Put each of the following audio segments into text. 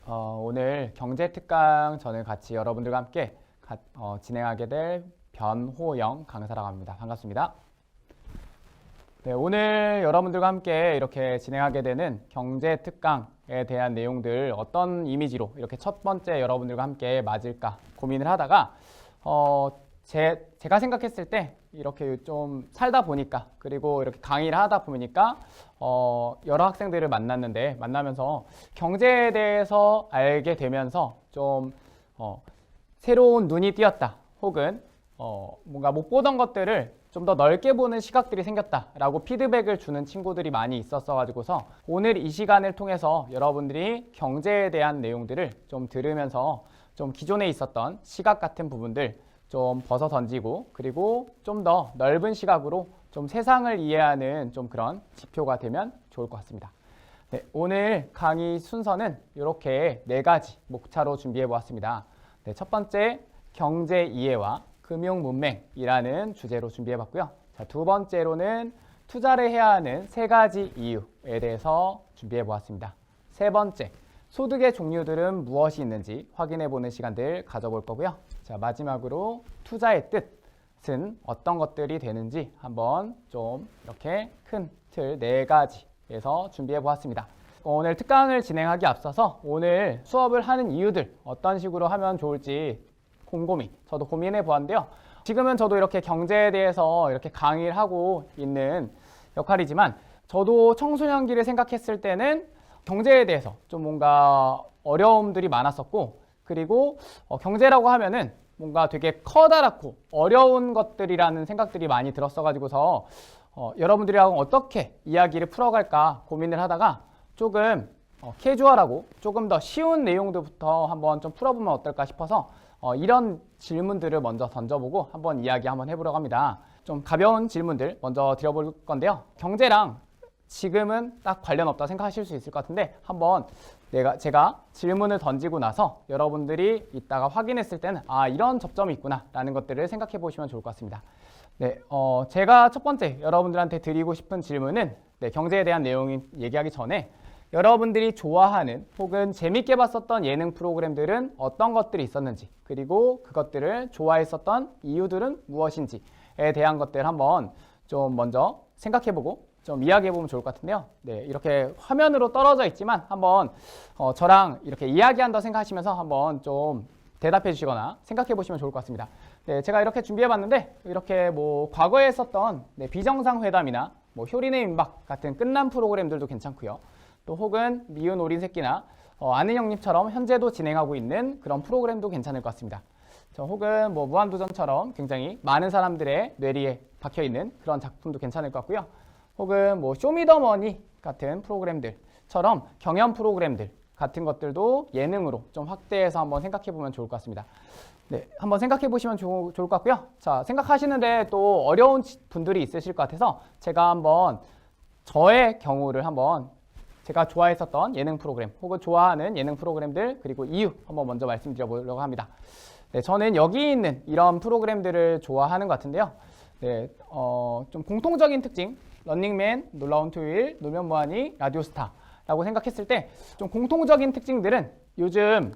오늘 경제특강 저는 같이 여러분들과 함께 진행하게 될 변호영 강사라고 합니다. 반갑습니다. 네, 오늘 여러분들과 함께 이렇게 진행하게 되는 경제특강에 대한 내용들 어떤 이미지로 이렇게 첫 번째 여러분들과 함께 맞을까 고민을 하다가 제가 생각했을 때 이렇게 좀 살다 보니까 그리고 이렇게 강의를 하다 보니까 여러 학생들을 만나면서 경제에 대해서 알게 되면서 좀 새로운 눈이 띄었다 혹은 뭔가 못 보던 것들을 좀 더 넓게 보는 시각들이 생겼다라고 피드백을 주는 친구들이 많이 있었어가지고서 오늘 이 시간을 통해서 여러분들이 경제에 대한 내용들을 좀 들으면서 좀 기존에 있었던 시각 같은 부분들 좀 벗어 던지고 그리고 좀 더 넓은 시각으로 좀 세상을 이해하는 좀 그런 지표가 되면 좋을 것 같습니다. 네, 오늘 강의 순서는 이렇게 4가지 목차로 준비해 보았습니다. 네, 첫 번째 경제 이해와 금융 문맹이라는 주제로 준비해 봤고요. 자, 두 번째로는 투자를 해야 하는 3가지 이유에 대해서 준비해 보았습니다. 세 번째, 소득의 종류들은 무엇이 있는지 확인해 보는 시간들 가져볼 거고요. 자, 마지막으로 투자의 뜻은 어떤 것들이 되는지 한번 좀 이렇게 큰 틀 4가지에서 준비해 보았습니다. 오늘 특강을 진행하기 앞서서 오늘 수업을 하는 이유들 어떤 식으로 하면 좋을지 곰곰이 저도 고민해 보았는데요. 지금은 저도 이렇게 경제에 대해서 이렇게 강의를 하고 있는 역할이지만 저도 청소년기를 생각했을 때는 경제에 대해서 좀 뭔가 어려움들이 많았었고 그리고 경제라고 하면은 뭔가 되게 커다랗고 어려운 것들이라는 생각들이 많이 들었어가지고서 여러분들이랑 어떻게 이야기를 풀어갈까 고민을 하다가 조금 캐주얼하고 조금 더 쉬운 내용들부터 한번 좀 풀어보면 어떨까 싶어서 이런 질문들을 먼저 던져보고 한번 이야기 한번 해보려고 합니다. 좀 가벼운 질문들 먼저 드려볼 건데요. 경제랑 지금은 딱 관련 없다 생각하실 수 있을 것 같은데 한번 제가 질문을 던지고 나서 여러분들이 이따가 확인했을 때는 이런 접점이 있구나 라는 것들을 생각해 보시면 좋을 것 같습니다. 네, 제가 첫 번째 여러분들한테 드리고 싶은 질문은 경제에 대한 내용 얘기하기 전에 여러분들이 좋아하는 혹은 재밌게 봤었던 예능 프로그램들은 어떤 것들이 있었는지 그리고 그것들을 좋아했었던 이유들은 무엇인지에 대한 것들 한번 좀 먼저 생각해보고 좀 이야기해보면 좋을 것 같은데요. 네, 이렇게 화면으로 떨어져 있지만 한번 저랑 이렇게 이야기한다 생각하시면서 한번 좀 대답해 주시거나 생각해 보시면 좋을 것 같습니다. 네, 제가 이렇게 준비해봤는데 이렇게 뭐 과거에 했었던 비정상회담이나 뭐 효린의 임박 같은 끝난 프로그램들도 괜찮고요. 또 혹은 미운 어린 새끼나 아는 형님처럼 현재도 진행하고 있는 그런 프로그램도 괜찮을 것 같습니다. 혹은 뭐 무한도전처럼 굉장히 많은 사람들의 뇌리에 박혀있는 그런 작품도 괜찮을 것 같고요. 혹은 뭐 쇼미더머니 같은 프로그램들처럼 경연 프로그램들 같은 것들도 예능으로 좀 확대해서 한번 생각해 보면 좋을 것 같습니다. 네, 한번 생각해 보시면 좋을 것 같고요. 자, 생각하시는데 또 어려운 분들이 있으실 것 같아서 제가 한번 저의 경우를 한번 제가 좋아했었던 예능 프로그램 혹은 좋아하는 예능 프로그램들 그리고 이유 한번 먼저 말씀드려 보려고 합니다. 네, 저는 여기 있는 이런 프로그램들을 좋아하는 것 같은데요. 네, 좀 공통적인 특징, 런닝맨, 놀라운 토요일, 놀면 뭐하니, 라디오스타라고 생각했을 때 좀 공통적인 특징들은 요즘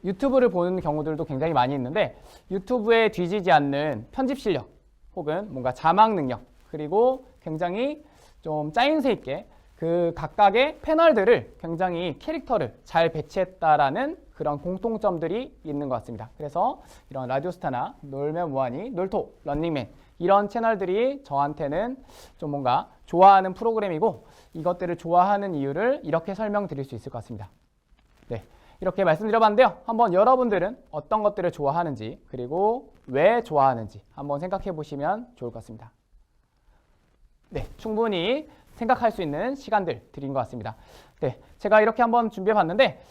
유튜브를 보는 경우들도 굉장히 많이 있는데 유튜브에 뒤지지 않는 편집 실력 혹은 뭔가 자막 능력 그리고 굉장히 좀 짜임새 있게 그 각각의 패널들을 굉장히 캐릭터를 잘 배치했다라는 그런 공통점들이 있는 것 같습니다. 그래서 이런 라디오스타나 놀면 뭐하니, 놀토, 런닝맨 이런 채널들이 저한테는 좀 뭔가 좋아하는 프로그램이고 이것들을 좋아하는 이유를 이렇게 설명드릴 수 있을 것 같습니다. 네, 이렇게 말씀드려봤는데요. 한번 여러분들은 어떤 것들을 좋아하는지 그리고 왜 좋아하는지 한번 생각해 보시면 좋을 것 같습니다. 네, 충분히 생각할 수 있는 시간들 드린 것 같습니다. 네, 제가 이렇게 한번 준비해 봤는데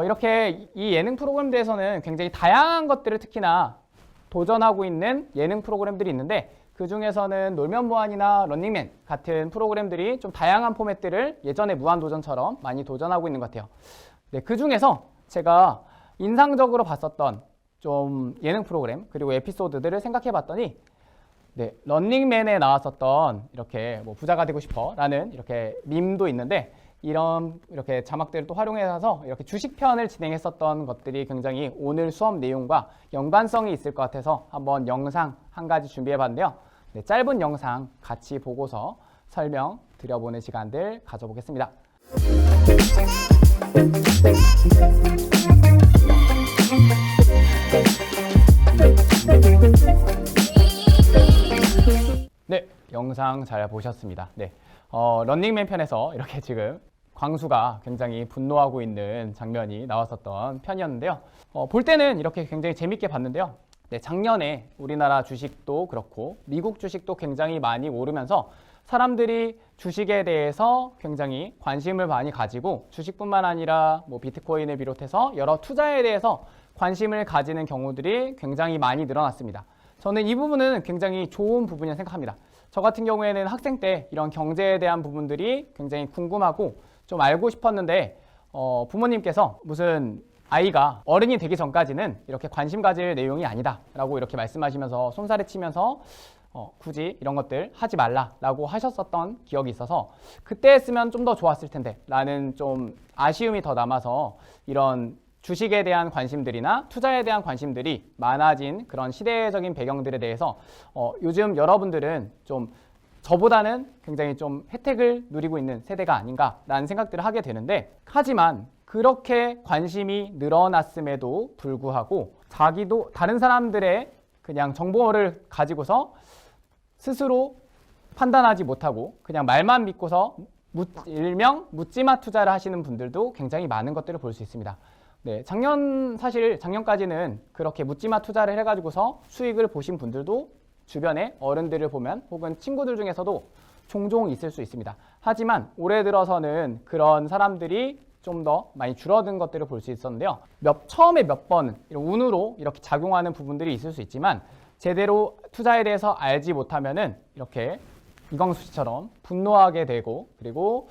이렇게 이 예능 프로그램들에서는 굉장히 다양한 것들을 특히나 도전하고 있는 예능 프로그램들이 있는데 그 중에서는 놀면 뭐하니나 런닝맨 같은 프로그램들이 좀 다양한 포맷들을 예전에 무한도전처럼 많이 도전하고 있는 것 같아요. 네, 그 중에서 제가 인상적으로 봤었던 좀 예능 프로그램 그리고 에피소드들을 생각해 봤더니 런닝맨에 나왔었던 이렇게 뭐 부자가 되고 싶어 라는 이렇게 밈도 있는데 이런 이렇게 자막들을 또 활용해서 이렇게 주식편을 진행했었던 것들이 굉장히 오늘 수업 내용과 연관성이 있을 것 같아서 한번 영상 한 가지 준비해 봤는데요. 네, 짧은 영상 같이 보고서 설명 드려보는 시간들 가져보겠습니다. 네, 영상 잘 보셨습니다. 네, 런닝맨 편에서 이렇게 지금 광수가 굉장히 분노하고 있는 장면이 나왔었던 편이었는데요. 볼 때는 이렇게 굉장히 재밌게 봤는데요. 네, 작년에 우리나라 주식도 그렇고 미국 주식도 굉장히 많이 오르면서 사람들이 주식에 대해서 굉장히 관심을 많이 가지고 주식뿐만 아니라 뭐 비트코인을 비롯해서 여러 투자에 대해서 관심을 가지는 경우들이 굉장히 많이 늘어났습니다. 저는 이 부분은 굉장히 좋은 부분이라 생각합니다. 저 같은 경우에는 학생 때 이런 경제에 대한 부분들이 굉장히 궁금하고 좀 알고 싶었는데 부모님께서 무슨 아이가 어른이 되기 전까지는 이렇게 관심 가질 내용이 아니다 라고 이렇게 말씀하시면서 손살에 치면서 굳이 이런 것들 하지 말라라고 하셨었던 기억이 있어서 그때 했으면 좀 더 좋았을 텐데 라는 좀 아쉬움이 더 남아서 이런 주식에 대한 관심들이나 투자에 대한 관심들이 많아진 그런 시대적인 배경들에 대해서 요즘 여러분들은 좀 저보다는 굉장히 좀 혜택을 누리고 있는 세대가 아닌가라는 생각들을 하게 되는데, 하지만 그렇게 관심이 늘어났음에도 불구하고 자기도 다른 사람들의 그냥 정보를 가지고서 스스로 판단하지 못하고 그냥 말만 믿고서 일명 묻지마 투자를 하시는 분들도 굉장히 많은 것들을 볼 수 있습니다. 네, 사실 작년까지는 그렇게 묻지마 투자를 해가지고서 수익을 보신 분들도 주변에 어른들을 보면 혹은 친구들 중에서도 종종 있을 수 있습니다. 하지만 올해 들어서는 그런 사람들이 좀 더 많이 줄어든 것들을 볼 수 있었는데요. 처음에 몇 번 운으로 이렇게 작용하는 부분들이 있을 수 있지만 제대로 투자에 대해서 알지 못하면은 이렇게 이광수 씨처럼 분노하게 되고, 그리고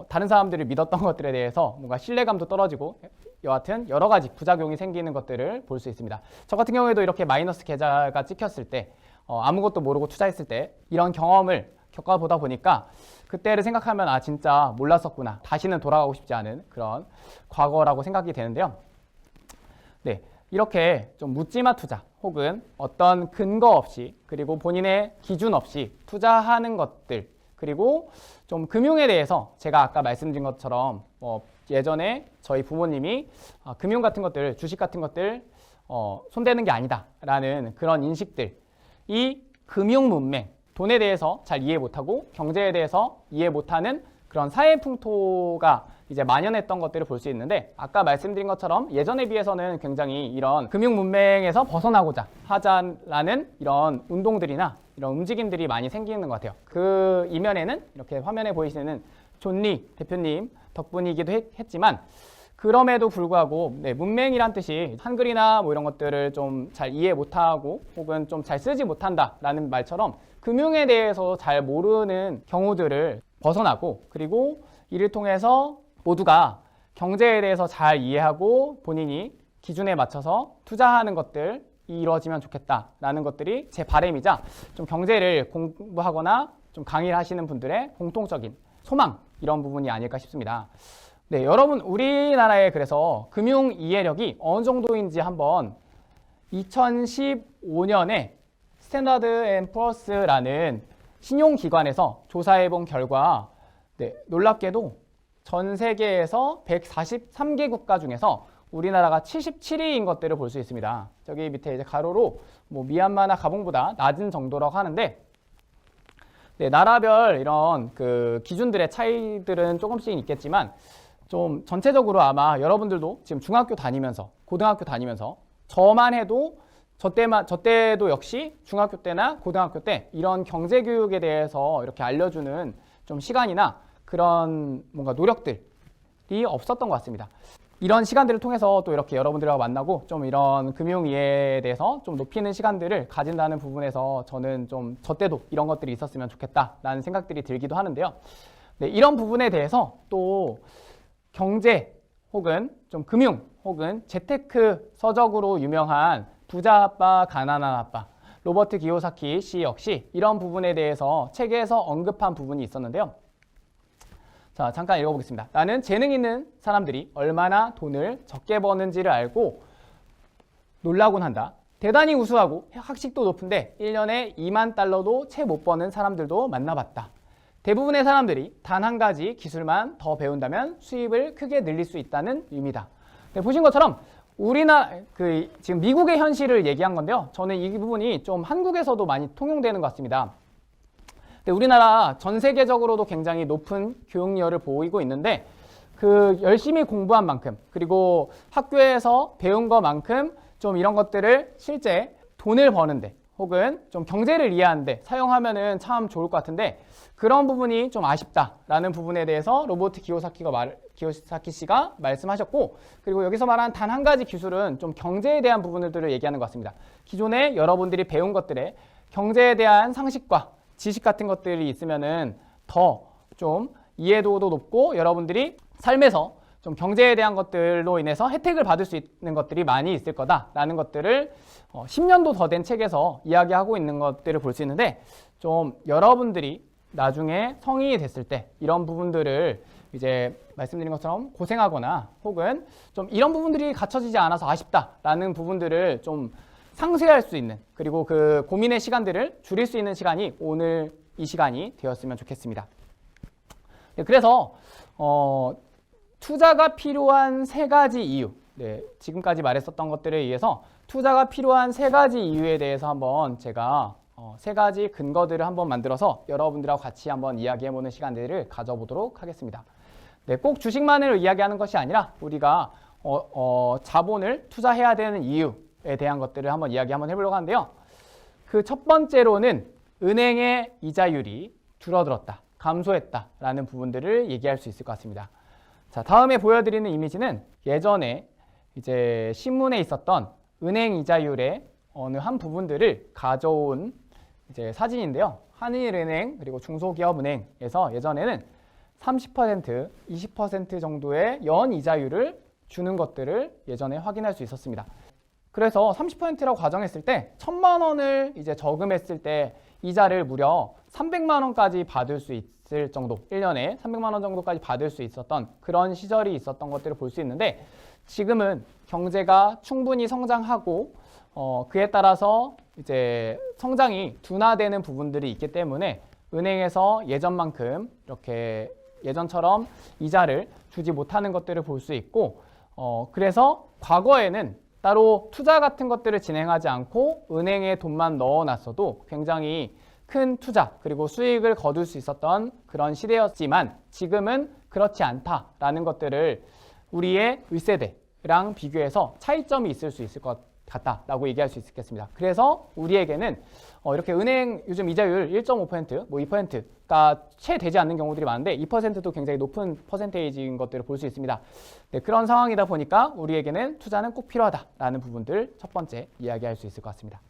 다른 사람들이 믿었던 것들에 대해서 뭔가 신뢰감도 떨어지고 여하튼 여러 가지 부작용이 생기는 것들을 볼 수 있습니다. 저 같은 경우에도 이렇게 마이너스 계좌가 찍혔을 때 아무것도 모르고 투자했을 때 이런 경험을 겪어보다 보니까 그때를 생각하면 아 진짜 몰랐었구나, 다시는 돌아가고 싶지 않은 그런 과거라고 생각이 되는데요. 네, 이렇게 좀 묻지마 투자 혹은 어떤 근거 없이 그리고 본인의 기준 없이 투자하는 것들, 그리고 좀 금융에 대해서 제가 아까 말씀드린 것처럼 예전에 저희 부모님이 금융 같은 것들, 주식 같은 것들 손대는 게 아니다 라는 그런 인식들, 이 금융 문맹, 돈에 대해서 잘 이해 못하고 경제에 대해서 이해 못하는 그런 사회 풍토가 이제 만연했던 것들을 볼 수 있는데, 아까 말씀드린 것처럼 예전에 비해서는 굉장히 이런 금융 문맹에서 벗어나고자 하자라는 이런 운동들이나 이런 움직임들이 많이 생기는 것 같아요. 그 이면에는 이렇게 화면에 보이시는 존리 대표님 덕분이기도 했지만, 그럼에도 불구하고 네, 문맹이란 뜻이 한글이나 뭐 이런 것들을 좀 잘 이해 못하고 혹은 좀 잘 쓰지 못한다라는 말처럼 금융에 대해서 잘 모르는 경우들을 벗어나고, 그리고 이를 통해서 모두가 경제에 대해서 잘 이해하고 본인이 기준에 맞춰서 투자하는 것들이 이루어지면 좋겠다라는 것들이 제 바람이자 좀 경제를 공부하거나 좀 강의를 하시는 분들의 공통적인 소망, 이런 부분이 아닐까 싶습니다. 네, 여러분 우리나라에 그래서 금융 이해력이 어느 정도인지 한번 2015년에 스탠다드 앤 푸어스라는 신용기관에서 조사해 본 결과 네, 놀랍게도 전 세계에서 143개 국가 중에서 우리나라가 77위인 것들을 볼 수 있습니다. 저기 밑에 이제 가로로 뭐 미얀마나 가봉보다 낮은 정도라고 하는데, 네, 나라별 이런 그 기준들의 차이들은 조금씩 있겠지만 좀 전체적으로 아마 여러분들도 지금 중학교 다니면서 고등학교 다니면서 저만 해도 저 때도 역시 중학교 때나 고등학교 때 이런 경제 교육에 대해서 이렇게 알려주는 좀 시간이나 그런 뭔가 노력들이 없었던 것 같습니다. 이런 시간들을 통해서 또 이렇게 여러분들과 만나고 좀 이런 금융 이해에 대해서 좀 높이는 시간들을 가진다는 부분에서 저는 좀 저 때도 이런 것들이 있었으면 좋겠다라는 생각들이 들기도 하는데요. 네, 이런 부분에 대해서 또 경제 혹은 좀 금융 혹은 재테크 서적으로 유명한 부자 아빠 가난한 아빠 로버트 기요사키 씨 역시 이런 부분에 대해서 책에서 언급한 부분이 있었는데요. 자, 잠깐 읽어보겠습니다. 나는 재능 있는 사람들이 얼마나 돈을 적게 버는지를 알고 놀라곤 한다. 대단히 우수하고 학식도 높은데 1년에 2만 달러도 채 못 버는 사람들도 만나봤다. 대부분의 사람들이 단 한 가지 기술만 더 배운다면 수입을 크게 늘릴 수 있다는 의미다. 네, 보신 것처럼 지금 미국의 현실을 얘기한 건데요. 저는 이 부분이 좀 한국에서도 많이 통용되는 것 같습니다. 근데 우리나라 전 세계적으로도 굉장히 높은 교육열을 보이고 있는데 그 열심히 공부한 만큼 그리고 학교에서 배운 것만큼 좀 이런 것들을 실제 돈을 버는데 혹은 좀 경제를 이해하는데 사용하면은 참 좋을 것 같은데 그런 부분이 좀 아쉽다라는 부분에 대해서 로버트 기요사키 씨가 말씀하셨고 그리고 여기서 말한 단 한 가지 기술은 좀 경제에 대한 부분들을 얘기하는 것 같습니다. 기존에 여러분들이 배운 것들에 경제에 대한 상식과 지식 같은 것들이 있으면은 더 좀 이해도도 높고 여러분들이 삶에서 좀 경제에 대한 것들로 인해서 혜택을 받을 수 있는 것들이 많이 있을 거다라는 것들을 10년도 더 된 책에서 이야기하고 있는 것들을 볼 수 있는데 좀 여러분들이 나중에 성인이 됐을 때 이런 부분들을 이제 말씀드린 것처럼 고생하거나 혹은 좀 이런 부분들이 갖춰지지 않아서 아쉽다라는 부분들을 좀 상쇄할 수 있는 그리고 그 고민의 시간들을 줄일 수 있는 시간이 오늘 이 시간이 되었으면 좋겠습니다. 네, 그래서 투자가 필요한 3가지 이유, 네, 지금까지 말했었던 것들에 의해서 투자가 필요한 3가지 이유에 대해서 한번 제가 3가지 근거들을 한번 만들어서 여러분들하고 같이 한번 이야기해보는 시간들을 가져보도록 하겠습니다. 네, 꼭 주식만을 이야기하는 것이 아니라 우리가 자본을 투자해야 되는 이유에 대한 것들을 한번 해보려고 하는데요. 그 첫 번째로는 은행의 이자율이 줄어들었다, 감소했다라는 부분들을 얘기할 수 있을 것 같습니다. 자, 다음에 보여드리는 이미지는 예전에 이제 신문에 있었던 은행 이자율의 어느 한 부분들을 가져온 이제 사진인데요. 한일은행 그리고 중소기업은행에서 예전에는 30%, 20% 정도의 연 이자율을 주는 것들을 예전에 확인할 수 있었습니다. 그래서 30%라고 가정했을 때 1,000만 원을 이제 저금했을 때 이자를 무려 300만 원까지 받을 수 있을 정도, 1년에 300만 원 정도까지 받을 수 있었던 그런 시절이 있었던 것들을 볼 수 있는데 지금은 경제가 충분히 성장하고 그에 따라서 이제 성장이 둔화되는 부분들이 있기 때문에 은행에서 예전만큼 이렇게 예전처럼 이자를 주지 못하는 것들을 볼 수 있고 그래서 과거에는 따로 투자 같은 것들을 진행하지 않고 은행에 돈만 넣어놨어도 굉장히 큰 투자 그리고 수익을 거둘 수 있었던 그런 시대였지만 지금은 그렇지 않다라는 것들을 우리의 윗세대랑 비교해서 차이점이 있을 수 있을 것 같다라고 얘기할 수 있겠습니다. 그래서 우리에게는 이렇게 은행 요즘 이자율 1.5%, 뭐 2%가 채 되지 않는 경우들이 많은데 2%도 굉장히 높은 퍼센테이지인 것들을 볼 수 있습니다. 네, 그런 상황이다 보니까 우리에게는 투자는 꼭 필요하다라는 부분들 첫 번째 이야기할 수 있을 것 같습니다.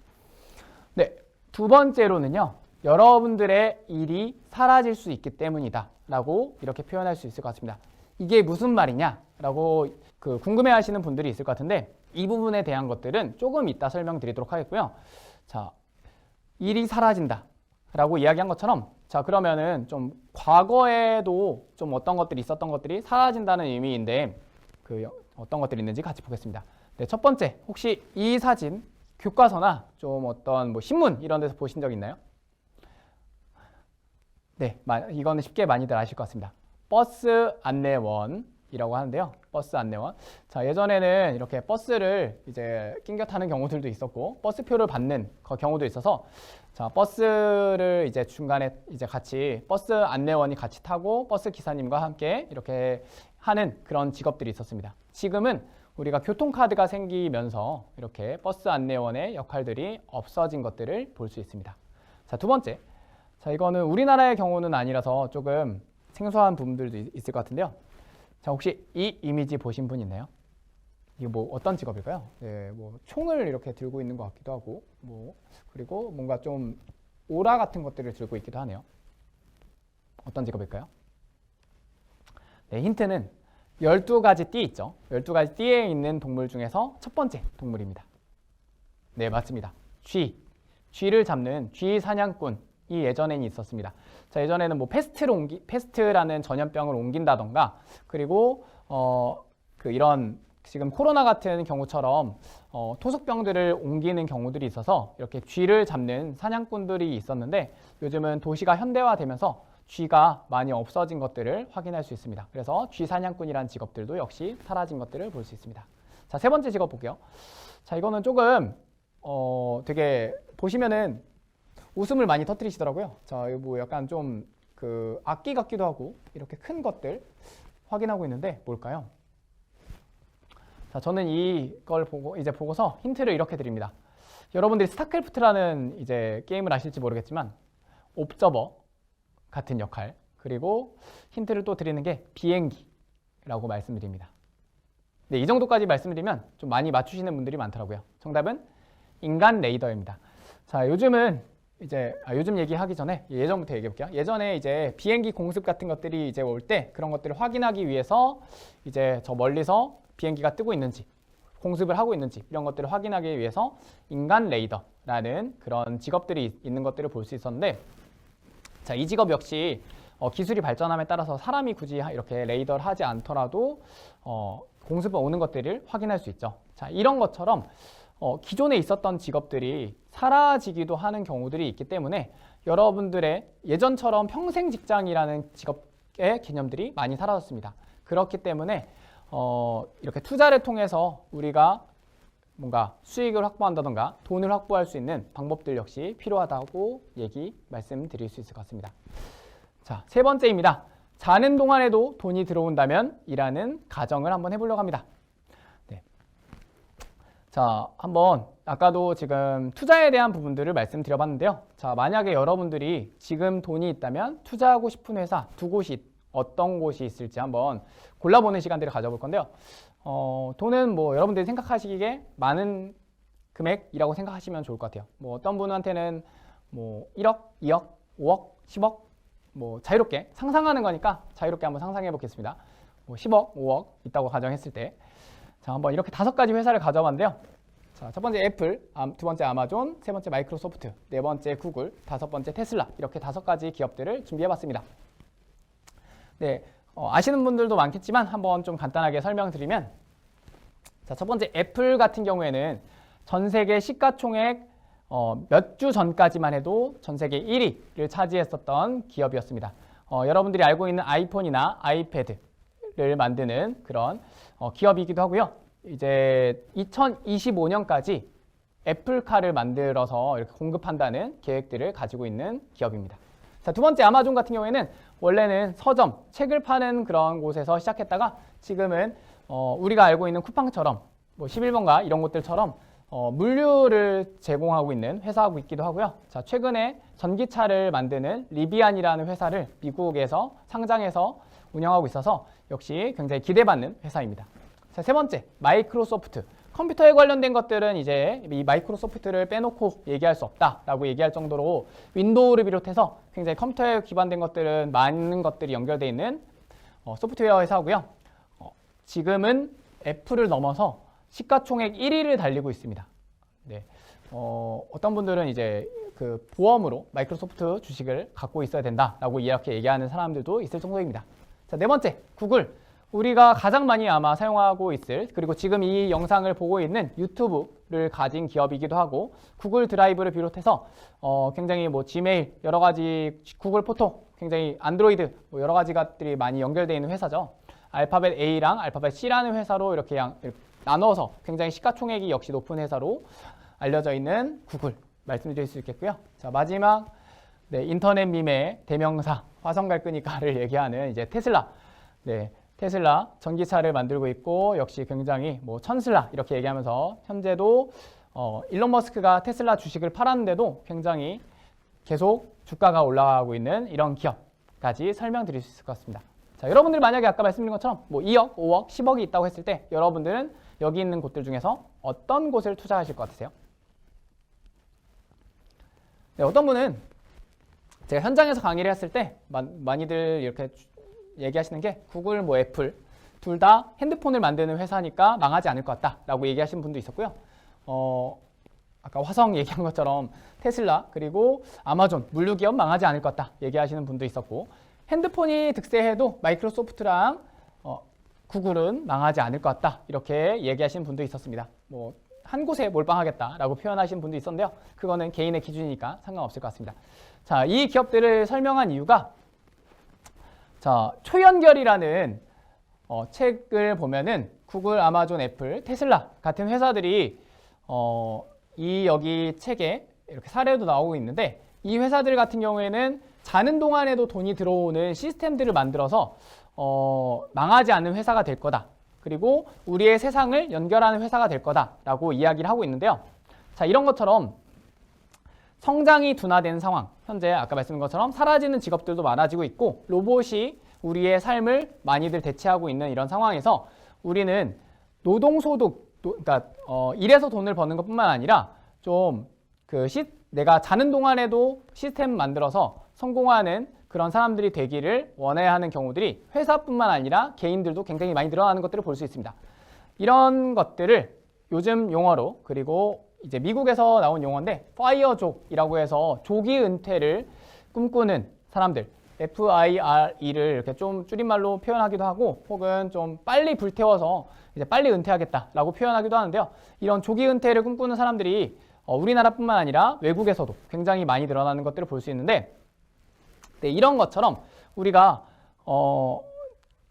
네, 두 번째로는요. 여러분들의 일이 사라질 수 있기 때문이다 라고 이렇게 표현할 수 있을 것 같습니다. 이게 무슨 말이냐 라고 궁금해 하시는 분들이 있을 것 같은데 이 부분에 대한 것들은 조금 이따 설명드리도록 하겠고요. 자, 일이 사라진다 라고 이야기한 것처럼 자 그러면은 좀 과거에도 좀 어떤 것들이 있었던 것들이 사라진다는 의미인데 어떤 것들이 있는지 같이 보겠습니다. 네, 첫 번째 혹시 이 사진 교과서나 좀 어떤 뭐 신문 이런 데서 보신 적 있나요? 네, 이거는 쉽게 많이들 아실 것 같습니다. 버스 안내원이라고 하는데요. 버스 안내원. 자, 예전에는 이렇게 버스를 이제 낑겨 타는 경우들도 있었고, 버스표를 받는 그 경우도 있어서, 자, 버스를 이제 중간에 이제 같이 버스 안내원이 같이 타고 버스 기사님과 함께 이렇게 하는 그런 직업들이 있었습니다. 지금은 우리가 교통카드가 생기면서 이렇게 버스 안내원의 역할들이 없어진 것들을 볼 수 있습니다. 자, 두 번째. 자, 이거는 우리나라의 경우는 아니라서 조금 생소한 부분들도 있을 것 같은데요. 자, 혹시 이 이미지 보신 분 있나요? 이게 뭐 어떤 직업일까요? 네, 뭐 총을 이렇게 들고 있는 것 같기도 하고, 뭐 그리고 뭔가 좀 오라 같은 것들을 들고 있기도 하네요. 어떤 직업일까요? 네, 힌트는 12가지 띠 있죠. 12가지 띠에 있는 동물 중에서 첫 번째 동물입니다. 네, 맞습니다. 쥐를 잡는 쥐 사냥꾼 예전에는 있었습니다. 자, 예전에는 뭐 패스트라는 전염병을 옮긴다던가, 그리고 이런 지금 코로나 같은 경우처럼 토속병들을 옮기는 경우들이 있어서 이렇게 쥐를 잡는 사냥꾼들이 있었는데, 요즘은 도시가 현대화되면서 쥐가 많이 없어진 것들을 확인할 수 있습니다. 그래서 쥐 사냥꾼이라는 직업들도 역시 사라진 것들을 볼 수 있습니다. 자, 세 번째 직업 볼게요. 자, 이거는 조금 되게 보시면은 웃음을 많이 터뜨리시더라고요. 자, 이거 뭐 약간 좀 그 악기 같기도 하고 이렇게 큰 것들 확인하고 있는데 뭘까요? 자, 저는 이걸 보고서 힌트를 이렇게 드립니다. 여러분들이 스타크래프트라는 이제 게임을 아실지 모르겠지만 옵저버 같은 역할, 그리고 힌트를 또 드리는 게 비행기라고 말씀드립니다. 네, 이 정도까지 말씀드리면 좀 많이 맞추시는 분들이 많더라고요. 정답은 인간 레이더입니다. 자, 요즘은 이제 요즘 얘기하기 전에 예전부터 얘기해 볼게요. 예전에 이제 비행기 공습 같은 것들이 이제 올 때 그런 것들을 확인하기 위해서 이제 저 멀리서 비행기가 뜨고 있는지, 공습을 하고 있는지 이런 것들을 확인하기 위해서 인간 레이더라는 그런 직업들이 있는 것들을 볼 수 있었는데, 자, 이 직업 역시 기술이 발전함에 따라서 사람이 굳이 이렇게 레이더를 하지 않더라도 공습을 오는 것들을 확인할 수 있죠. 자, 이런 것처럼 기존에 있었던 직업들이 사라지기도 하는 경우들이 있기 때문에 여러분들의 예전처럼 평생 직장이라는 직업의 개념들이 많이 사라졌습니다. 그렇기 때문에 이렇게 투자를 통해서 우리가 뭔가 수익을 확보한다던가 돈을 확보할 수 있는 방법들 역시 필요하다고 말씀드릴 수 있을 것 같습니다. 자, 세 번째입니다. 자는 동안에도 돈이 들어온다면 이라는 가정을 한번 해보려고 합니다. 네. 자, 한번 아까도 지금 투자에 대한 부분들을 말씀드려봤는데요. 자, 만약에 여러분들이 지금 돈이 있다면 투자하고 싶은 회사 두 곳이 어떤 곳이 있을지 한번 골라보는 시간들을 가져볼 건데요. 돈은 뭐 여러분들이 생각하시기에 많은 금액이라고 생각하시면 좋을 것 같아요. 뭐 어떤 분한테는 뭐 1억, 2억, 5억, 10억 뭐 자유롭게 상상하는 거니까 자유롭게 한번 상상해 보겠습니다. 뭐 10억, 5억 있다고 가정했을 때, 자, 한번 이렇게 5가지 회사를 가져봤는데요. 자, 첫 번째 애플, 두 번째 아마존, 세 번째 마이크로소프트, 네 번째 구글, 다섯 번째 테슬라, 이렇게 5가지 기업들을 준비해봤습니다. 네, 아시는 분들도 많겠지만 한번 좀 간단하게 설명드리면, 자, 첫 번째 애플 같은 경우에는 전 세계 시가총액 몇 주 전까지만 해도 전 세계 1위를 차지했었던 기업이었습니다. 여러분들이 알고 있는 아이폰이나 아이패드를 만드는 그런 기업이기도 하고요. 이제 2025년까지 애플카를 만들어서 이렇게 공급한다는 계획들을 가지고 있는 기업입니다. 자, 두 번째 아마존 같은 경우에는 원래는 서점, 책을 파는 그런 곳에서 시작했다가 지금은 우리가 알고 있는 쿠팡처럼 뭐 11번가 이런 곳들처럼 물류를 제공하고 있는 회사하고 있기도 하고요. 자, 최근에 전기차를 만드는 리비안이라는 회사를 미국에서 상장해서 운영하고 있어서 역시 굉장히 기대받는 회사입니다. 자, 세 번째, 마이크로소프트. 컴퓨터에 관련된 것들은 이제 이 마이크로소프트를 빼놓고 얘기할 수 없다라고 얘기할 정도로 윈도우를 비롯해서 굉장히 컴퓨터에 기반된 것들은 많은 것들이 연결되어 있는 소프트웨어 회사고요. 지금은 애플을 넘어서 시가총액 1위를 달리고 있습니다. 네. 어떤 분들은 이제 그 보험으로 마이크로소프트 주식을 갖고 있어야 된다라고 이렇게 얘기하는 사람들도 있을 정도입니다. 자, 네 번째, 구글. 우리가 가장 많이 아마 사용하고 있을, 그리고 지금 이 영상을 보고 있는 유튜브를 가진 기업이기도 하고, 구글 드라이브를 비롯해서 굉장히 뭐 지메일, 여러 가지 구글 포토, 굉장히 안드로이드 뭐 여러 가지 것들이 많이 연결되어 있는 회사죠. 알파벳 A랑 알파벳 C라는 회사로 이렇게 나눠서 굉장히 시가총액이 역시 높은 회사로 알려져 있는 구글 말씀드릴 수 있겠고요. 자, 마지막, 네, 인터넷 밈의 대명사 화성 갈 거니까를 얘기하는 이제 테슬라. 네, 테슬라 전기차를 만들고 있고 역시 굉장히 뭐 천슬라 이렇게 얘기하면서 현재도 일론 머스크가 테슬라 주식을 팔았는데도 굉장히 계속 주가가 올라가고 있는 이런 기업까지 설명드릴 수 있을 것 같습니다. 자, 여러분들 만약에 아까 말씀드린 것처럼 뭐 2억, 5억, 10억이 있다고 했을 때 여러분들은 여기 있는 곳들 중에서 어떤 곳을 투자하실 것 같으세요? 네, 어떤 분은 제가 현장에서 강의를 했을 때 많이들 이렇게 얘기하시는 게 구글, 뭐 애플 둘 다 핸드폰을 만드는 회사니까 망하지 않을 것 같다라고 얘기하시는 분도 있었고요. 아까 화성 얘기한 것처럼 테슬라 그리고 아마존 물류기업 망하지 않을 것 같다 얘기하시는 분도 있었고, 핸드폰이 득세해도 마이크로소프트랑 구글은 망하지 않을 것 같다 이렇게 얘기하시는 분도 있었습니다. 뭐 한 곳에 몰빵하겠다라고 표현하시는 분도 있었는데요. 그거는 개인의 기준이니까 상관없을 것 같습니다. 자, 이 기업들을 설명한 이유가, 자, 초연결이라는 책을 보면은 구글, 아마존, 애플, 테슬라 같은 회사들이 이 여기 책에 이렇게 사례도 나오고 있는데, 이 회사들 같은 경우에는 자는 동안에도 돈이 들어오는 시스템들을 만들어서 망하지 않는 회사가 될 거다. 그리고 우리의 세상을 연결하는 회사가 될 거다라고 이야기를 하고 있는데요. 자, 이런 것처럼 성장이 둔화된 상황, 현재 아까 말씀드린 것처럼 사라지는 직업들도 많아지고 있고 로봇이 우리의 삶을 많이들 대체하고 있는 이런 상황에서 우리는 노동소득, 그러니까 일해서 돈을 버는 것뿐만 아니라 좀 내가 자는 동안에도 시스템 만들어서 성공하는 그런 사람들이 되기를 원해야 하는 경우들이 회사뿐만 아니라 개인들도 굉장히 많이 늘어나는 것들을 볼 수 있습니다. 이런 것들을 요즘 용어로, 그리고 이제 미국에서 나온 용어인데 파이어족이라고 해서 조기 은퇴를 꿈꾸는 사람들, FIRE를 이렇게 좀 줄임말로 표현하기도 하고, 혹은 좀 빨리 불태워서 이제 빨리 은퇴하겠다라고 표현하기도 하는데요. 이런 조기 은퇴를 꿈꾸는 사람들이 우리나라뿐만 아니라 외국에서도 굉장히 많이 늘어나는 것들을 볼 수 있는데, 네, 이런 것처럼 우리가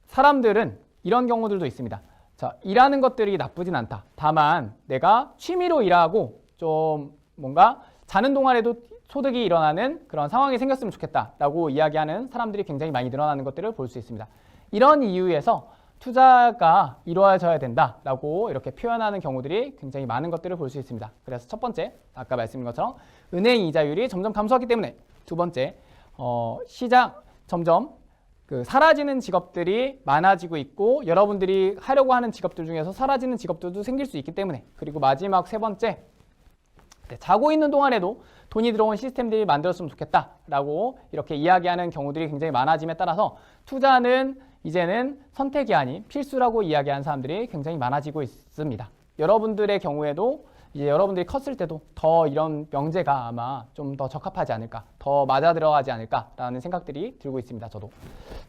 사람들은 이런 경우들도 있습니다. 자, 일하는 것들이 나쁘진 않다. 다만 내가 취미로 일하고 좀 뭔가 자는 동안에도 소득이 일어나는 그런 상황이 생겼으면 좋겠다라고 이야기하는 사람들이 굉장히 많이 늘어나는 것들을 볼 수 있습니다. 이런 이유에서 투자가 이루어져야 된다라고 이렇게 표현하는 경우들이 굉장히 많은 것들을 볼 수 있습니다. 그래서 첫 번째, 아까 말씀드린 것처럼 은행 이자율이 점점 감소하기 때문에, 두 번째, 시장 점점 사라지는 직업들이 많아지고 있고 여러분들이 하려고 하는 직업들 중에서 사라지는 직업들도 생길 수 있기 때문에, 그리고 마지막 세 번째, 자고 있는 동안에도 돈이 들어온 시스템들이 만들었으면 좋겠다라고 이렇게 이야기하는 경우들이 굉장히 많아짐에 따라서 투자는 이제는 선택이 아닌 필수라고 이야기하는 사람들이 굉장히 많아지고 있습니다. 여러분들의 경우에도 이제 여러분들이 컸을 때도 더 이런 명제가 아마 좀 더 적합하지 않을까, 더 맞아 들어가지 않을까라는 생각들이 들고 있습니다. 저도.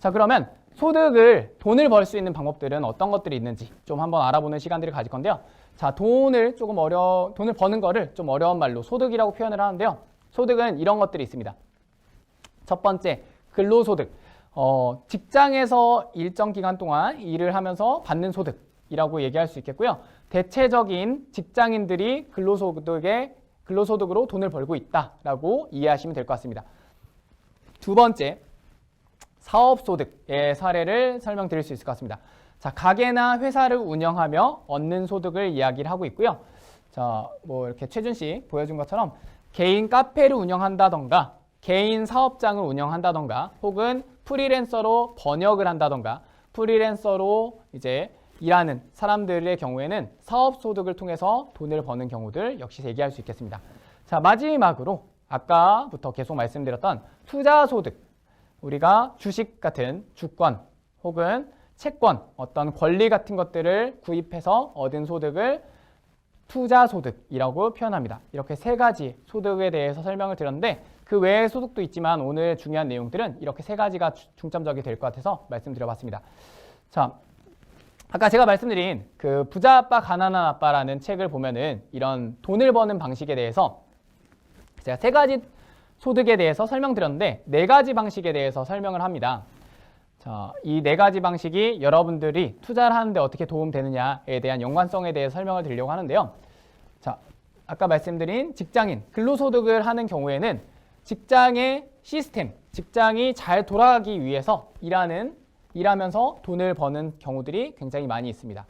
자, 그러면 돈을 벌 수 있는 방법들은 어떤 것들이 있는지 좀 한번 알아보는 시간들을 가질 건데요. 자, 돈을 버는 거를 좀 어려운 말로 소득이라고 표현을 하는데요. 소득은 이런 것들이 있습니다. 첫 번째, 근로소득. 직장에서 일정 기간 동안 일을 하면서 받는 소득이라고 얘기할 수 있겠고요. 대체적인 직장인들이 근로소득으로 돈을 벌고 있다라고 이해하시면 될 것 같습니다. 두 번째, 사업소득의 사례를 설명드릴 수 있을 것 같습니다. 자, 가게나 회사를 운영하며 얻는 소득을 이야기를 하고 있고요. 자, 뭐 이렇게 최준 씨 보여준 것처럼 개인 카페를 운영한다던가, 개인 사업장을 운영한다던가, 혹은 프리랜서로 번역을 한다던가, 프리랜서로 이제 일하는 사람들의 경우에는 사업소득을 통해서 돈을 버는 경우들 역시 얘기할 수 있겠습니다. 자, 마지막으로 아까부터 계속 말씀드렸던 투자소득. 우리가 주식 같은 주권 혹은 채권, 어떤 권리 같은 것들을 구입해서 얻은 소득을 투자소득이라고 표현합니다. 이렇게 세 가지 소득에 대해서 설명을 드렸는데, 그 외의 소득도 있지만 오늘 중요한 내용들은 이렇게 세 가지가 중점적이 될 것 같아서 말씀드려봤습니다. 자, 아까 제가 말씀드린 그 부자 아빠 가난한 아빠라는 책을 보면은 이런 돈을 버는 방식에 대해서 제가 세 가지 소득에 대해서 설명드렸는데 네 가지 방식에 대해서 설명을 합니다. 자, 이 네 가지 방식이 여러분들이 투자를 하는데 어떻게 도움되느냐에 대한 연관성에 대해 설명을 드리려고 하는데요. 자, 아까 말씀드린 직장인, 근로소득을 하는 경우에는 직장의 시스템, 직장이 잘 돌아가기 위해서 일하면서 돈을 버는 경우들이 굉장히 많이 있습니다.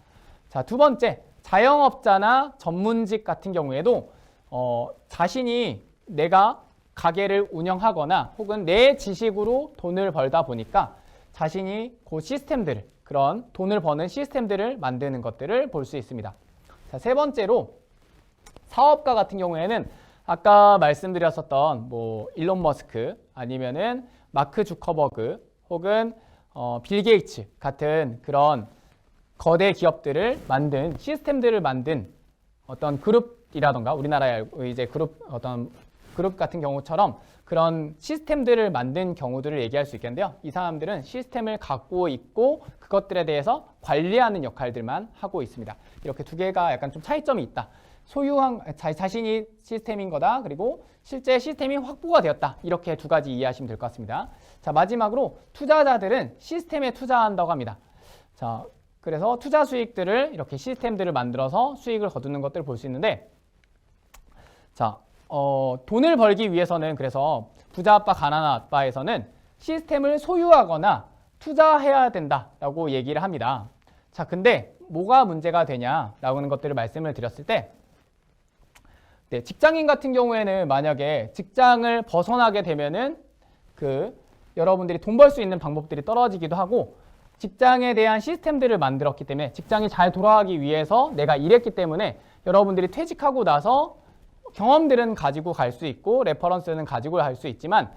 자, 두 번째, 자영업자나 전문직 같은 경우에도 자신이 내가 가게를 운영하거나 혹은 내 지식으로 돈을 벌다 보니까 자신이 그 시스템들을, 그런 돈을 버는 시스템들을 만드는 것들을 볼 수 있습니다. 자, 세 번째로 사업가 같은 경우에는 아까 말씀드렸었던 뭐 일론 머스크 아니면은 마크 주커버그 혹은 빌 게이츠 같은 그런 거대 기업들을 만든, 시스템들을 만든 어떤 그룹 그룹이라던가 우리나라의 이제 어떤 그룹 같은 경우처럼 그런 시스템들을 만든 경우들을 얘기할 수 있겠는데요. 이 사람들은 시스템을 갖고 있고 그것들에 대해서 관리하는 역할들만 하고 있습니다. 이렇게 두 개가 약간 좀 차이점이 있다. 소유한 자신이 시스템인 거다. 그리고 실제 시스템이 확보가 되었다. 이렇게 두 가지 이해하시면 될 것 같습니다. 자, 마지막으로 투자자들은 시스템에 투자한다고 합니다. 자, 그래서 투자 수익들을 이렇게 시스템들을 만들어서 수익을 거두는 것들을 볼 수 있는데, 자, 돈을 벌기 위해서는 그래서 부자 아빠 가난한 아빠에서는 시스템을 소유하거나 투자해야 된다라고 얘기를 합니다. 자, 근데 뭐가 문제가 되냐라고 하는 것들을 말씀을 드렸을 때, 네, 직장인 같은 경우에는 만약에 직장을 벗어나게 되면은 여러분들이 돈 벌 수 있는 방법들이 떨어지기도 하고, 직장에 대한 시스템들을 만들었기 때문에 직장이 잘 돌아가기 위해서 내가 일했기 때문에 여러분들이 퇴직하고 나서 경험들은 가지고 갈 수 있고 레퍼런스는 가지고 갈 수 있지만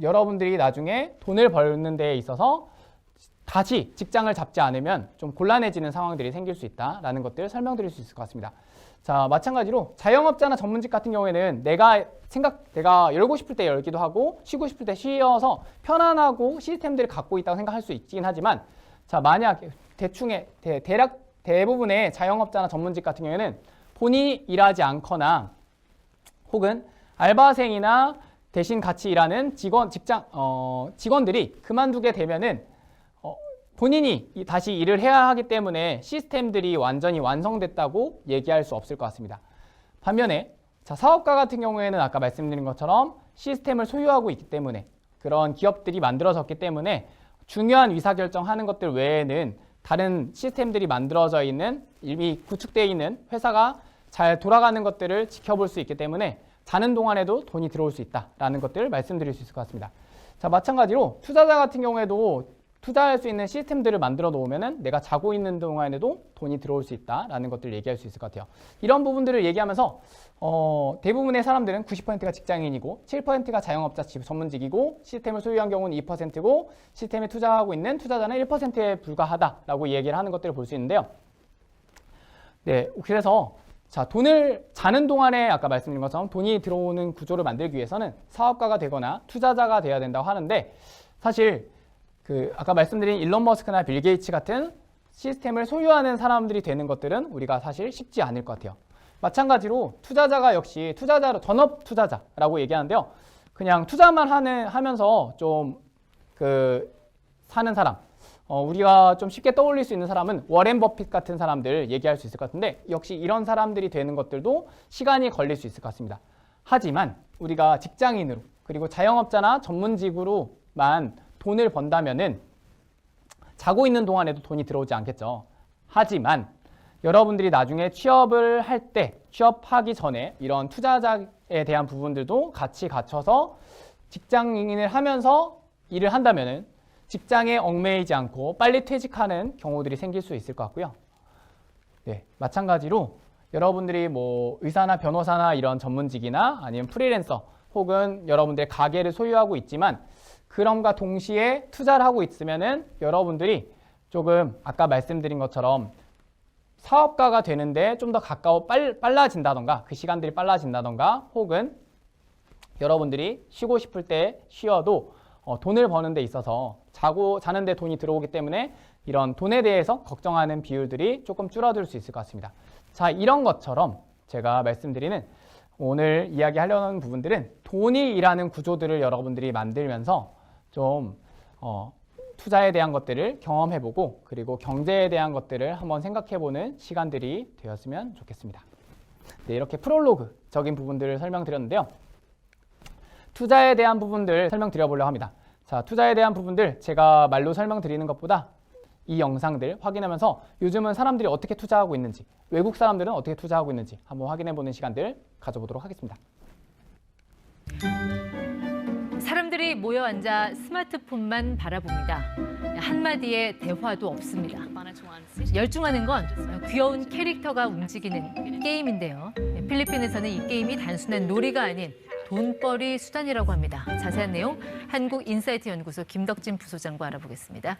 여러분들이 나중에 돈을 벌는 데에 있어서 다시 직장을 잡지 않으면 좀 곤란해지는 상황들이 생길 수 있다라는 것들을 설명드릴 수 있을 것 같습니다. 자, 마찬가지로 자영업자나 전문직 같은 경우에는 내가 열고 싶을 때 열기도 하고 쉬고 싶을 때 쉬어서 편안하고 시스템들을 갖고 있다고 생각할 수 있긴 하지만, 자, 만약 대부분의 자영업자나 전문직 같은 경우에는 본인이 일하지 않거나 혹은 알바생이나 대신 같이 일하는 직원들이 그만두게 되면은 본인이 다시 일을 해야 하기 때문에 시스템들이 완전히 완성됐다고 얘기할 수 없을 것 같습니다. 반면에 자, 사업가 같은 경우에는 아까 말씀드린 것처럼 시스템을 소유하고 있기 때문에 그런 기업들이 만들어졌기 때문에 중요한 의사결정하는 것들 외에는 다른 시스템들이 만들어져 있는 이미 구축되어 있는 회사가 잘 돌아가는 것들을 지켜볼 수 있기 때문에 자는 동안에도 돈이 들어올 수 있다라는 것들을 말씀드릴 수 있을 것 같습니다. 자, 마찬가지로 투자자 같은 경우에도 투자할 수 있는 시스템들을 만들어 놓으면은 내가 자고 있는 동안에도 돈이 들어올 수 있다라는 것들을 얘기할 수 있을 것 같아요. 이런 부분들을 얘기하면서 대부분의 사람들은 90%가 직장인이고 7%가 자영업자 전문직이고 시스템을 소유한 경우는 2%고 시스템에 투자하고 있는 투자자는 1%에 불과하다라고 얘기를 하는 것들을 볼 수 있는데요. 네, 그래서 자, 돈을 자는 동안에 아까 말씀드린 것처럼 돈이 들어오는 구조를 만들기 위해서는 사업가가 되거나 투자자가 되어야 된다고 하는데, 사실 아까 말씀드린 일론 머스크나 빌 게이츠 같은 시스템을 소유하는 사람들이 되는 것들은 우리가 사실 쉽지 않을 것 같아요. 마찬가지로 투자자가 역시 전업 투자자라고 얘기하는데요. 그냥 투자만 하면서 좀 사는 사람, 우리가 좀 쉽게 떠올릴 수 있는 사람은 워렌 버핏 같은 사람들 얘기할 수 있을 것 같은데, 역시 이런 사람들이 되는 것들도 시간이 걸릴 수 있을 것 같습니다. 하지만 우리가 직장인으로 그리고 자영업자나 전문직으로만 돈을 번다면은 자고 있는 동안에도 돈이 들어오지 않겠죠. 하지만 여러분들이 나중에 취업을 할 때, 취업하기 전에 이런 투자자에 대한 부분들도 같이 갖춰서 직장인을 하면서 일을 한다면은 직장에 얽매이지 않고 빨리 퇴직하는 경우들이 생길 수 있을 것 같고요. 네, 마찬가지로 여러분들이 뭐 의사나 변호사나 이런 전문직이나 아니면 프리랜서 혹은 여러분들의 가게를 소유하고 있지만 그럼과 동시에 투자를 하고 있으면은 여러분들이 조금 아까 말씀드린 것처럼 사업가가 되는데 좀 더 빨라진다던가 그 시간들이 빨라진다던가 혹은 여러분들이 쉬고 싶을 때 쉬어도 돈을 버는 데 있어서 자는데 돈이 들어오기 때문에 이런 돈에 대해서 걱정하는 비율들이 조금 줄어들 수 있을 것 같습니다. 자, 이런 것처럼 제가 말씀드리는 오늘 이야기하려는 부분들은 돈이 일하는 구조들을 여러분들이 만들면서 좀 투자에 대한 것들을 경험해보고 그리고 경제에 대한 것들을 한번 생각해보는 시간들이 되었으면 좋겠습니다. 네, 이렇게 프롤로그적인 부분들을 설명드렸는데요. 투자에 대한 부분들 설명드려보려고 합니다. 자, 투자에 대한 부분들 제가 말로 설명드리는 것보다 이 영상들 확인하면서 요즘은 사람들이 어떻게 투자하고 있는지, 외국 사람들은 어떻게 투자하고 있는지 한번 확인해보는 시간들 가져보도록 하겠습니다. 사람들이 모여 앉아 스마트폰만 바라봅니다. 한마디의 대화도 없습니다. 열중하는 건 귀여운 캐릭터가 움직이는 게임인데요. 필리핀에서는 이 게임이 단순한 놀이가 아닌 돈벌이 수단이라고 합니다. 자세한 내용 한국인사이트 연구소 김덕진 부소장과 알아보겠습니다.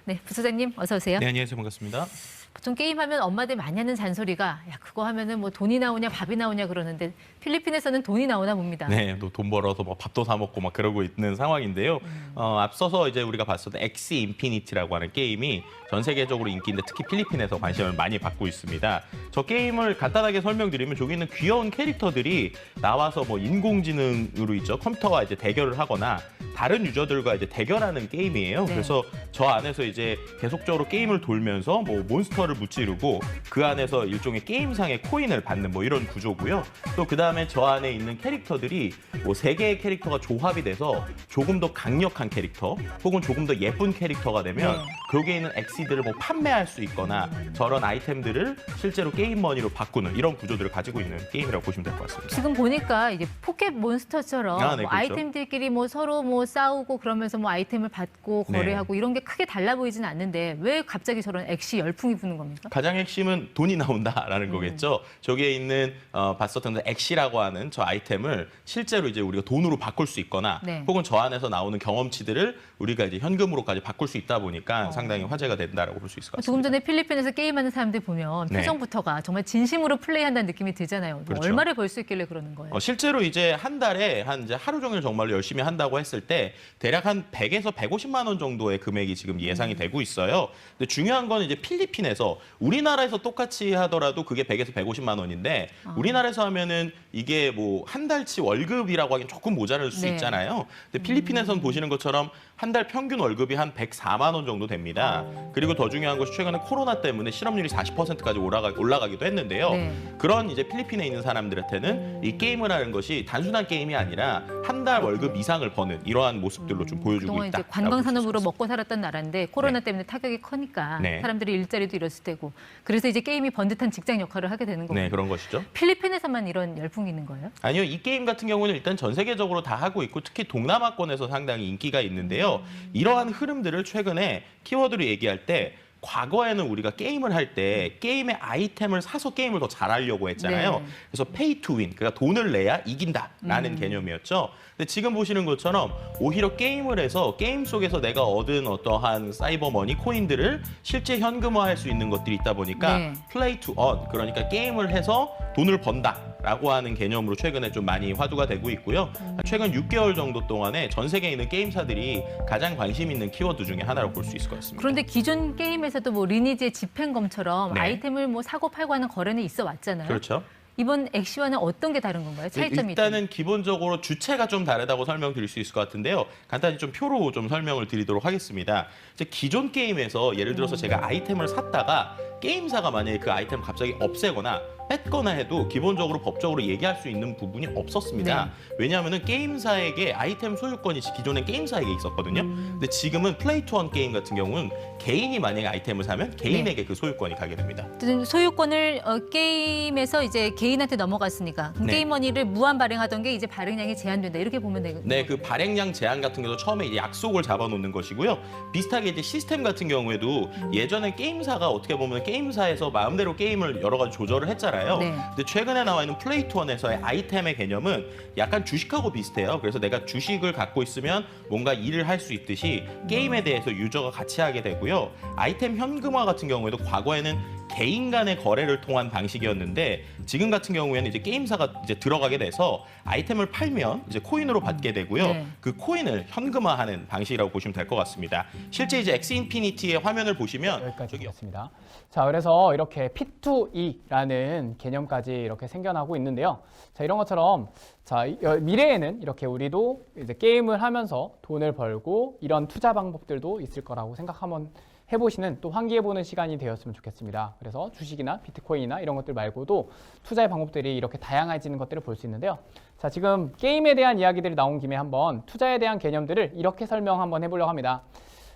네, 부소장님 어서 오세요. 네, 안녕하세요. 반갑습니다. 보통 게임하면 엄마들 많이 하는 잔소리가 야 그거 하면은 뭐 돈이 나오냐 밥이 나오냐 그러는데 필리핀에서는 돈이 나오나 봅니다. 네, 또 돈 벌어서 뭐 밥도 사 먹고 막 그러고 있는 상황인데요. 앞서서 이제 우리가 봤었던 엑시 인피니티라고 하는 게임이 전 세계적으로 인기인데 특히 필리핀에서 관심을 많이 받고 있습니다. 저 게임을 간단하게 설명드리면 저기 있는 귀여운 캐릭터들이 나와서 뭐 인공지능으로 있죠. 컴퓨터와 이제 대결을 하거나 다른 유저들과 이제 대결하는 게임이에요. 네. 그래서 저 안에서 이제 계속적으로 게임을 돌면서 뭐 몬스터를 무찌르고 그 안에서 일종의 게임상의 코인을 받는 뭐 이런 구조고요. 또 그 다음에 저 안에 있는 캐릭터들이 뭐 세 개의 캐릭터가 조합이 돼서 조금 더 강력한 캐릭터 혹은 조금 더 예쁜 캐릭터가 되면 네. 거기에 있는 엑시들을 뭐 판매할 수 있거나 저런 아이템들을 실제로 게임 머니로 바꾸는 이런 구조들을 가지고 있는 게임이라고 보시면 될 것 같습니다. 지금 보니까 이제 포켓몬스터처럼 아, 네, 뭐 그렇죠. 아이템들끼리 뭐 서로 뭐 싸우고 그러면서 뭐 아이템을 받고 네. 거래하고 이런 게 크게 달라 보이진 않는데 왜 갑자기 저런 액시 열풍이 부는 겁니까? 가장 핵심은 돈이 나온다라는 거겠죠. 저기에 있는 봤었던 엑시라고 하는 저 아이템을 실제로 이제 우리가 돈으로 바꿀 수 있거나 네. 혹은 저 안에서 나오는 경험치들을 우리가 이제 현금으로까지 바꿀 수 있다 보니까 상당히 화제가 된다라고 볼 수 있을 것 같습니다. 조금 전에 필리핀에서 게임하는 사람들 보면 네. 표정부터가 정말 진심으로 플레이한다는 느낌이 들잖아요. 뭐 그렇죠. 얼마를 벌 수 있길래 그러는 거예요? 실제로 이제 한 달에 한 이제 하루 종일 정말로 열심히 한다고 했을 때 대략 한 100에서 150만 원 정도의 금액이 지금 예상이 되고 있어요. 근데 중요한 건 이제 필리핀에서 우리나라에서 똑같이 하더라도 그게 100에서 150만 원인데 우리나라에서 하면은 이게 뭐 한 달치 월급이라고 하기엔 조금 모자랄 수 네. 있잖아요. 근데 필리핀에서는 보시는 것처럼 한 달 평균 월급이 한 104만 원 정도 됩니다. 그리고 더 중요한 것이 최근에 코로나 때문에 실업률이 40%까지 올라가기도 했는데요. 네. 그런 이제 필리핀에 있는 사람들한테는 이 게임을 하는 것이 단순한 게임이 아니라 한 달 월급 이상을 버는 이러한 모습들로 좀 보여주고 그동안 있다. 이제 관광 산업으로 먹고 살았던 나라인데 코로나 네. 때문에 타격이 커니까 네. 사람들이 일자리도 잃었을 테고 그래서 이제 게임이 번듯한 직장 역할을 하게 되는 거고 네, 그런 것이죠. 필리핀에서만 이런 열풍이 있는 거예요? 아니요, 이 게임 같은 경우는 일단 전 세계적으로 다 하고 있고 특히 동남아권에서 상당히 인기가 있는데요. 이러한 흐름들을 최근에 키워드로 얘기할 때 과거에는 우리가 게임을 할 때 게임의 아이템을 사서 게임을 더 잘하려고 했잖아요. 네. 그래서 pay to win, 그러니까 돈을 내야 이긴다라는 개념이었죠. 근데 지금 보시는 것처럼 오히려 게임을 해서 게임 속에서 내가 얻은 어떠한 사이버 머니 코인들을 실제 현금화할 수 있는 것들이 있다 보니까 네. play to earn, 그러니까 게임을 해서 돈을 번다라고 하는 개념으로 최근에 좀 많이 화두가 되고 있고요. 최근 6개월 정도 동안에 전 세계에 있는 게임사들이 가장 관심 있는 키워드 중에 하나로 볼 수 있을 것 같습니다. 그런데 기존 게임에서도 뭐 리니지의 집행검처럼 네. 아이템을 뭐 사고 팔고 하는 거래는 있어 왔잖아요. 그렇죠. 이번 액시와는 어떤 게 다른 건가요? 차이점이 일단은 기본적으로 주체가 좀 다르다고 설명드릴 수 있을 것 같은데요. 간단히 좀 표로 좀 설명을 드리도록 하겠습니다. 이제 기존 게임에서 예를 들어서 제가 아이템을 샀다가 게임사가 만약에 그 아이템을 갑자기 없애거나 뺐거나 해도 기본적으로 법적으로 얘기할 수 있는 부분이 없었습니다. 왜냐하면 게임사에게 아이템 소유권이 기존엔 게임사에게 있었거든요. 근데 지금은 플레이 투 원 게임 같은 경우는 개인이 만약에 아이템을 사면 개인에게 그 소유권이 가게 됩니다. 어쨌든 소유권을 게임에서 이제 개인한테 넘어갔으니까 그럼 네. 게임 머니를 무한 발행하던 게 이제 발행량이 제한된다 이렇게 보면 되겠네요. 네, 그 발행량 제한 같은 경우도 처음에 이제 약속을 잡아놓는 것이고요. 비슷하게 이제 시스템 같은 경우에도 예전에 게임사가 어떻게 보면 게임사에서 마음대로 게임을 여러 가지 조절을 했잖아요. 네. 근데 최근에 나와 있는 플레이 투 원에서의 아이템의 개념은 약간 주식하고 비슷해요. 그래서 내가 주식을 갖고 있으면 뭔가 일을 할 수 있듯이 게임에 대해서 유저가 같이 하게 되고요. 아이템 현금화 같은 경우에도 과거에는 개인 간의 거래를 통한 방식이었는데 지금 같은 경우에는 이제 게임사가 이제 들어가게 돼서 아이템을 팔면 이제 코인으로 받게 되고요. 네. 그 코인을 현금화하는 방식이라고 보시면 될 것 같습니다. 실제 이제 엑스 인피니티의 화면을 보시면 여기까지 저기요. 하겠습니다. 자, 그래서 이렇게 P2E라는 개념까지 이렇게 생겨나고 있는데요. 자, 이런 것처럼 자, 미래에는 이렇게 우리도 이제 게임을 하면서 돈을 벌고 이런 투자 방법들도 있을 거라고 한번 해보시는 또 환기해보는 시간이 되었으면 좋겠습니다. 그래서 주식이나 비트코인이나 이런 것들 말고도 투자의 방법들이 이렇게 다양해지는 것들을 볼 수 있는데요. 자, 지금 게임에 대한 이야기들이 나온 김에 한번 투자에 대한 개념들을 이렇게 설명 한번 해보려고 합니다.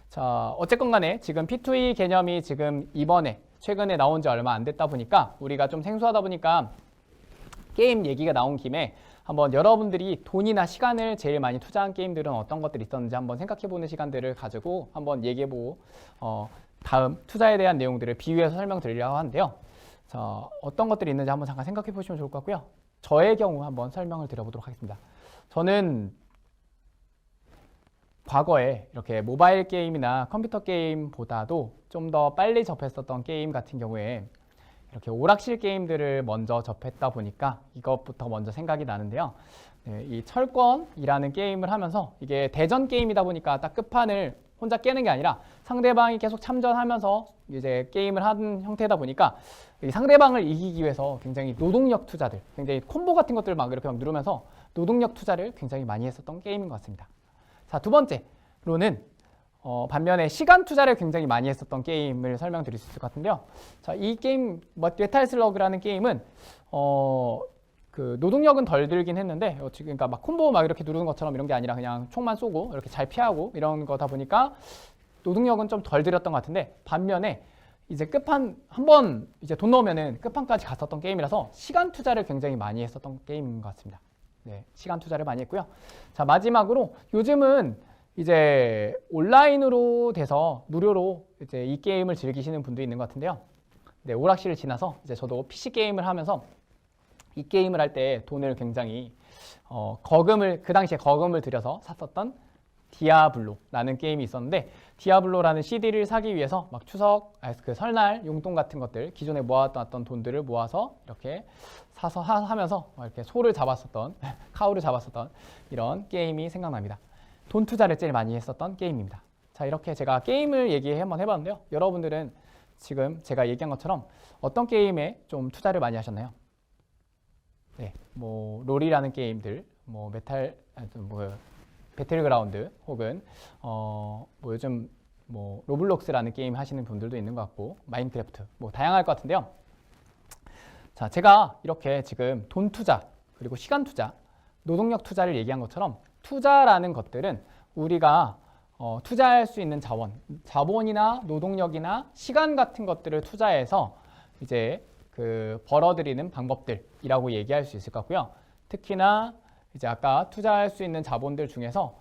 자, 어쨌건 간에 지금 P2E 개념이 지금 이번에 최근에 나온 지 얼마 안 됐다 보니까 우리가 좀 생소하다 보니까 게임 얘기가 나온 김에 한번 여러분들이 돈이나 시간을 제일 많이 투자한 게임들은 어떤 것들이 있었는지 한번 생각해보는 시간들을 가지고 한번 얘기해보고 다음 투자에 대한 내용들을 비유해서 설명드리려고 하는데요. 자, 어떤 것들이 있는지 한번 잠깐 생각해 보시면 좋을 것 같고요. 저의 경우 한번 설명을 드려보도록 하겠습니다. 저는 과거에 이렇게 모바일 게임이나 컴퓨터 게임보다도 좀 더 빨리 접했었던 게임 같은 경우에 이렇게 오락실 게임들을 먼저 접했다 보니까 이것부터 먼저 생각이 나는데요. 네, 이 철권이라는 게임을 하면서 이게 대전 게임이다 보니까 딱 끝판을 혼자 깨는 게 아니라 상대방이 계속 참전하면서 이제 게임을 하는 형태다 보니까 이 상대방을 이기기 위해서 굉장히 노동력 투자들, 굉장히 콤보 같은 것들을 막 이렇게 막 누르면서 노동력 투자를 굉장히 많이 했었던 게임인 것 같습니다. 자, 두 번째로는 반면에 시간 투자를 굉장히 많이 했었던 게임을 설명드릴 수 있을 것 같은데요. 자, 이 게임 메탈 슬러그라는 게임은 그 노동력은 덜 들긴 했는데 그러니까 막 콤보 막 이렇게 누르는 것처럼 이런 게 아니라 그냥 총만 쏘고 이렇게 잘 피하고 이런 거다 보니까 노동력은 좀 덜 들였던 것 같은데 반면에 이제 끝판 한번 이제 돈 넣으면은 끝판까지 갔었던 게임이라서 시간 투자를 굉장히 많이 했었던 게임인 것 같습니다. 네, 시간 투자를 많이 했고요. 자, 마지막으로 요즘은 이제 온라인으로 돼서 무료로 이제 이 게임을 즐기시는 분도 있는 것 같은데요. 네, 오락실을 지나서 이제 저도 PC 게임을 하면서 이 게임을 할 때 돈을 굉장히 그 당시에 거금을 들여서 샀었던 디아블로라는 게임이 있었는데 디아블로라는 CD를 사기 위해서 막 그 설날 용돈 같은 것들 기존에 모아놨던 돈들을 모아서 이렇게 사서 하면서 이렇게 소를 잡았었던 카우를 잡았었던 이런 게임이 생각납니다. 돈 투자를 제일 많이 했었던 게임입니다. 자, 이렇게 제가 게임을 한번 해봤는데요. 여러분들은 지금 제가 얘기한 것처럼 어떤 게임에 좀 투자를 많이 하셨나요? 네, 뭐 롤이라는 게임들, 뭐 배틀그라운드 혹은 뭐 요즘 뭐 로블록스라는 게임 하시는 분들도 있는 것 같고 마인크래프트 뭐 다양할 것 같은데요. 자, 제가 이렇게 지금 돈 투자 그리고 시간 투자, 노동력 투자를 얘기한 것처럼 투자라는 것들은 우리가 투자할 수 있는 자본이나 노동력이나 시간 같은 것들을 투자해서 이제 그 벌어들이는 방법들이라고 얘기할 수 있을 것 같고요. 특히나 이제 아까 투자할 수 있는 자본들 중에서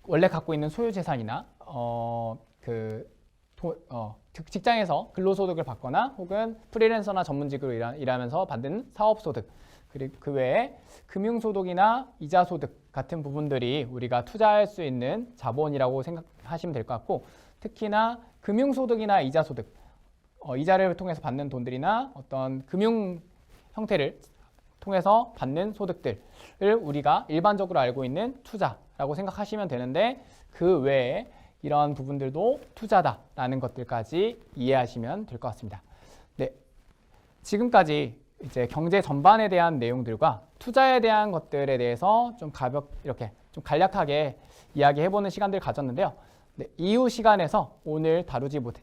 원래 갖고 있는 소유 재산이나 직장에서 근로소득을 받거나 혹은 프리랜서나 전문직으로 일하면서 받는 사업소득 그리고 그 외에 금융소득이나 이자소득 같은 부분들이 우리가 투자할 수 있는 자본이라고 생각하시면 될 것 같고 특히나 금융소득이나 이자소득 이자를 통해서 받는 돈들이나 어떤 금융 형태를 통해서 받는 소득들을 우리가 일반적으로 알고 있는 투자라고 생각하시면 되는데 그 외에 이런 부분들도 투자다라는 것들까지 이해하시면 될 것 같습니다. 네, 지금까지 이제 경제 전반에 대한 내용들과 투자에 대한 것들에 대해서 좀 이렇게 좀 간략하게 이야기해보는 시간들을 가졌는데요. 네, 이후 시간에서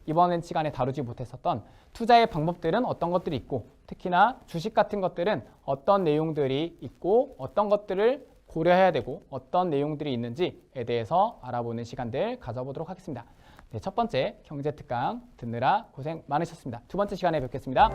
이번 시간에 다루지 못했었던 투자의 방법들은 어떤 것들이 있고 특히나 주식 같은 것들은 어떤 내용들이 있고 어떤 것들을 고려해야 되고 어떤 내용들이 있는지에 대해서 알아보는 시간들 가져보도록 하겠습니다. 네, 첫 번째 경제특강 듣느라 고생 많으셨습니다. 두 번째 시간에 뵙겠습니다.